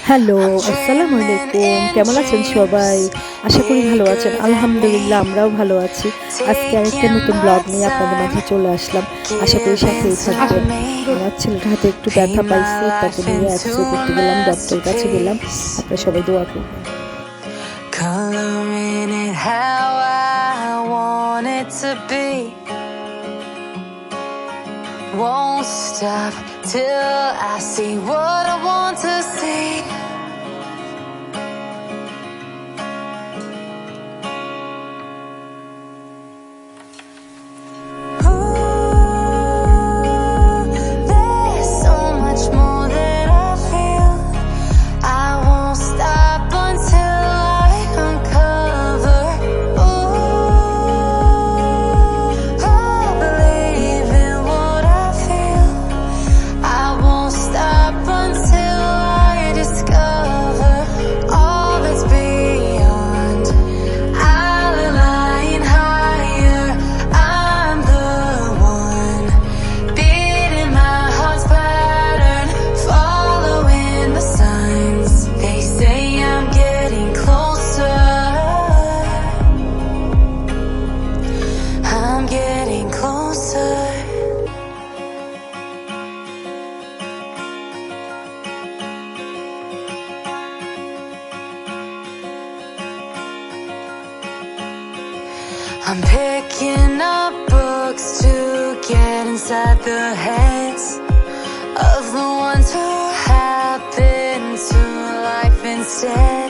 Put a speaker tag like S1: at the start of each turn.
S1: Hello, আসসালামু আলাইকুম। কেমন আছেন সবাই? আশা করি ভালো আছেন। আলহামদুলিল্লাহ আমরাও ভালো আছি। আজকে আরেকটা নতুন ব্লগ নিয়ে আপনাদের মাঝে চলে আসলাম। আশা করি সাথেই থাকবেন। আমার ছেলের হাতে একটু ব্যথা পাইছে, তাকে নিয়ে এক্স-রে করতে গেলাম, ডক্টরের কাছে গেলাম। আপনারা সবাই দোয়া করবেন।
S2: Coloring it how I want it to be. Won't stop till I see what I want to see. There's so much more that I feel. I won't stop until I uncover. Ooh, I believe in what I feel. I won't stop until I discover all that's beyond. I'll align higher. I'm the one beating my heart's pattern, following the signs. They say I'm getting closer. I'm getting closer. I'm picking up books to get inside the heads of the ones who happen to life instead.